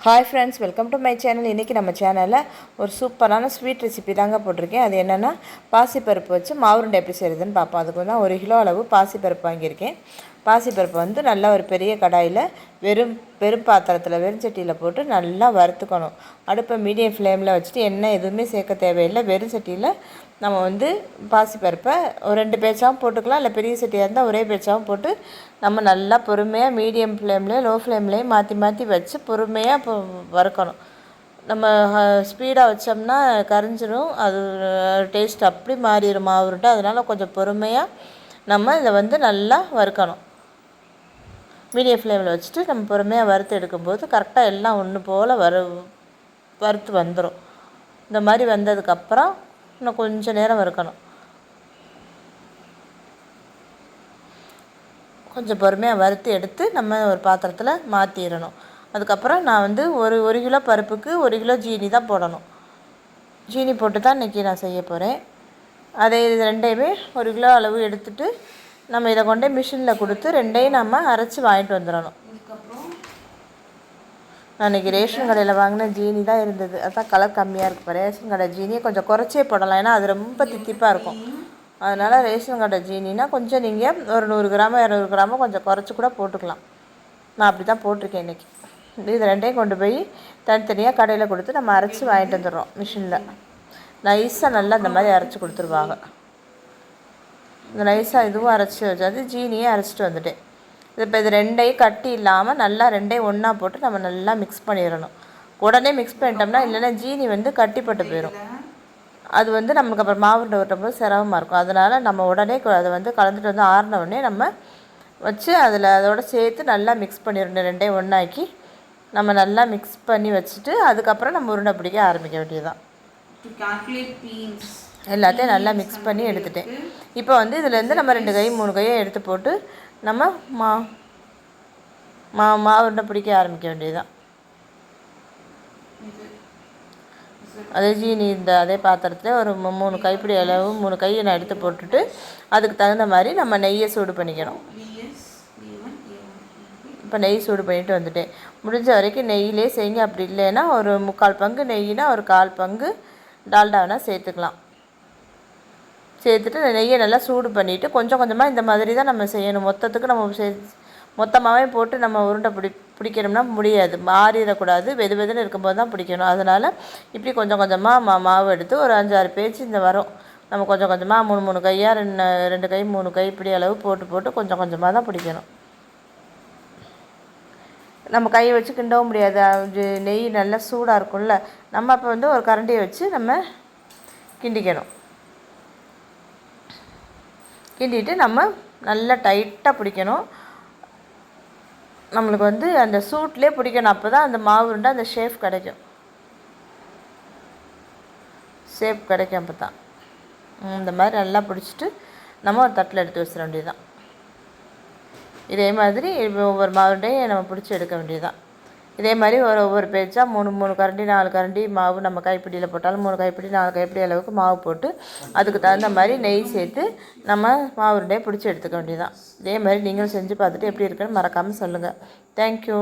Hi friends, welcome to my channel. இன்றைக்கி நம்ம சேனலில் ஒரு சூப்பரான ஸ்வீட் ரெசிபி தாங்க போட்டிருக்கேன். அது என்னென்னா பாசிப்பருப்பு வச்சு மாவுருண்டை எப்படி செய்கிறதுன்னு பார்ப்போம். அதுக்கு வந்து 1 கிலோ அளவு பாசிப்பருப்பு வாங்கியிருக்கேன். பாசிப்பருப்பு வந்து நல்லா ஒரு பெரிய கடாயில் வெறும் பாத்திரத்தில் வெறும் சட்டியில் போட்டு நல்லா வறுத்துக்கணும். அடுப்பை மீடியம் ஃப்ளேமில் வச்சுட்டு எண்ணெய் எதுவுமே சேர்க்க தேவையில்லை. வெறும் சட்டியில் நம்ம வந்து பாசிப்பருப்பை ஒரு 2 பேச்சாகவும் போட்டுக்கலாம், இல்லை பெரிய சட்டியாக இருந்தால் ஒரே பேச்சாகவும் போட்டு நம்ம நல்லா பொறுமையாக மீடியம் ஃப்ளேம்லேயே லோ ஃப்ளேம்லேயே மாற்றி வச்சு பொறுமையாக இப்போ வறுக்கணும். நம்ம ஸ்பீடாக வச்சோம்னா கரிஞ்சிடும், அது டேஸ்ட் அப்படி மாறிடும் மாவுருட்டை. அதனால் கொஞ்சம் பொறுமையாக நம்ம இதை வந்து நல்லா வறுக்கணும். மீடியம் ஃப்ளேமில் வச்சுட்டு நம்ம பொறுமையாக வறுத்து எடுக்கும்போது கரெக்டாக எல்லாம் ஒன்று போல் வறுத்து வந்துடும். இந்த மாதிரி வந்ததுக்கப்புறம் இன்னும் கொஞ்சம் நேரம் வறுக்கணும். கொஞ்சம் பொறுமையாக வறுத்து எடுத்து நம்ம ஒரு பாத்திரத்தில் மாற்றிடணும். அதுக்கப்புறம் நான் வந்து ஒரு கிலோ பருப்புக்கு 1 கிலோ ஜீனி தான் போடணும். ஜீனி போட்டு தான் இன்றைக்கி நான் செய்ய போகிறேன். அதே இது ரெண்டையுமே 1 கிலோ அளவு எடுத்துகிட்டு நம்ம இதை கொண்டே மிஷினில் கொடுத்து ரெண்டையும் நம்ம அரைச்சி வாங்கிட்டு வந்துடணும். நான் இன்றைக்கி ரேஷன் கடையில் வாங்கின ஜீனி தான் இருந்தது, அதுதான் கலர் கம்மியாக இருக்குது. ரேஷன் கடை ஜீனியை கொஞ்சம் குறைச்சே போடலாம், ஏன்னா அது ரொம்ப தித்திப்பாக இருக்கும். அதனால் ரேஷன் கடை ஜீனினா கொஞ்சம் நீங்கள் ஒரு 100 கிராமோ 200 கிராமோ கொஞ்சம் குறைச்சி கூட போட்டுக்கலாம். நான் அப்படி தான் போட்டிருக்கேன் இன்றைக்கி. இது ரெண்டையும் கொண்டு போய் தனித்தனியாக கடையில் கொடுத்து நம்ம அரைச்சி வாங்கிட்டு வந்துடுறோம். மிஷினில் நைஸாக நல்லா இந்த மாதிரி அரைச்சி கொடுத்துருவாங்க. இந்த நைஸாக இதுவும் அரைச்சி வச்சாது, ஜீனியே அரைச்சிட்டு வந்துட்டேன். இப்போ இது ரெண்டையும் கட்டி இல்லாமல் நல்லா ரெண்டையும் ஒன்றா போட்டு நம்ம நல்லா மிக்ஸ் பண்ணிடணும். உடனே மிக்ஸ் பண்ணிட்டோம்னா இல்லைன்னா ஜீனி வந்து கட்டிப்பட்டு போயிடும். அது வந்து நமக்கு அப்புறம் மாவுருண்டை ஊட்டும்போது சிரமமாக இருக்கும். அதனால் நம்ம உடனே அதை வந்து கலந்துட்டு வந்து ஆறின உடனே நம்ம வச்சு அதோட சேர்த்து நல்லா மிக்ஸ் பண்ணிடணும். ரெண்டையும் ஒன்றாக்கி நம்ம நல்லா மிக்ஸ் பண்ணி வச்சுட்டு அதுக்கப்புறம் நம்ம உருண்டை பிடிக்க ஆரம்பிக்க வேண்டியதுதான். எல்லாத்தையும் நல்லா மிக்ஸ் பண்ணி எடுத்துட்டேன். இப்போ வந்து இதுலேருந்து நம்ம 2 கை 3 கையை எடுத்து போட்டு நம்ம மாவுருண்டை பிடிக்க ஆரம்பிக்க வேண்டியதுதான். அதே ஜீனி இந்த அதே பாத்திரத்தில் ஒரு 3 கைப்பிடி அளவு 3 கையை நான் எடுத்து போட்டுட்டு அதுக்கு தகுந்த மாதிரி நம்ம நெய்யை சூடு பண்ணிக்கணும். இப்போ நெய் சூடு பண்ணிட்டு வந்துட்டேன். முடிஞ்ச வரைக்கும் நெய்யிலே செய்யுங்க. அப்படி இல்லைன்னா ஒரு 3/4 பங்கு நெய்னா ஒரு 1/4 பங்கு டால்டானா சேர்த்துக்கலாம். சேர்த்துட்டு நெய்யை நல்லா சூடு பண்ணிவிட்டு கொஞ்சம் கொஞ்சமாக இந்த மாதிரி தான் நம்ம செய்யணும். மொத்தத்துக்கு நம்ம மொத்தமாகவே போட்டு நம்ம உருண்டை பிடிக்கணும்னா முடியாது, மாறிடக்கூடாது. வெதுன்னு இருக்கும்போது தான் பிடிக்கணும். அதனால் இப்படி கொஞ்சம் கொஞ்சமாக மாவு எடுத்து ஒரு 5-6 பேச்சு இந்த வரும். நம்ம கொஞ்சம் கொஞ்சமாக 3 கையாக 2 கை 3 கை இப்படி அளவு போட்டு கொஞ்சம் கொஞ்சமாக தான் பிடிக்கணும். நம்ம கையை வச்சு கிண்டவும் முடியாது, நெய் நல்லா சூடாக இருக்கும்ல. நம்ம அப்போ வந்து ஒரு கரண்டியை வச்சு நம்ம கிண்டிக்கணும். கிண்டிட்டு நம்ம நல்லா டைட்டாக பிடிக்கணும். நம்மளுக்கு வந்து அந்த சூட்லேயே பிடிக்கணும். அப்போ தான் அந்த மாவுருண்டை அந்த ஷேப் கிடைக்கும். அப்போ தான் இந்த மாதிரி நல்லா பிடிச்சிட்டு நம்ம ஒரு தட்டில் எடுத்து வச்சிட வேண்டியதுதான். இதே மாதிரி ஒவ்வொரு மாவுருண்டையும் நம்ம பிடிச்சி எடுக்க வேண்டியதுதான். இதே மாதிரி ஒவ்வொரு பேச்சா 3 கரண்டி 4 கரண்டி மாவு நம்ம கைப்பிடியில் போட்டாலும் 3 கைப்பிடி 4 கைப்பிடி அளவுக்கு மாவு போட்டு அதுக்கு தகுந்த மாதிரி நெய் சேர்த்து நம்ம மாவுருண்டையை பிடிச்சி எடுத்துக்க வேண்டியதுதான். இதே மாதிரி நீங்களும் செஞ்சு பார்த்துட்டு எப்படி இருக்குன்னு மறக்காமல் சொல்லுங்கள். தேங்க்யூ.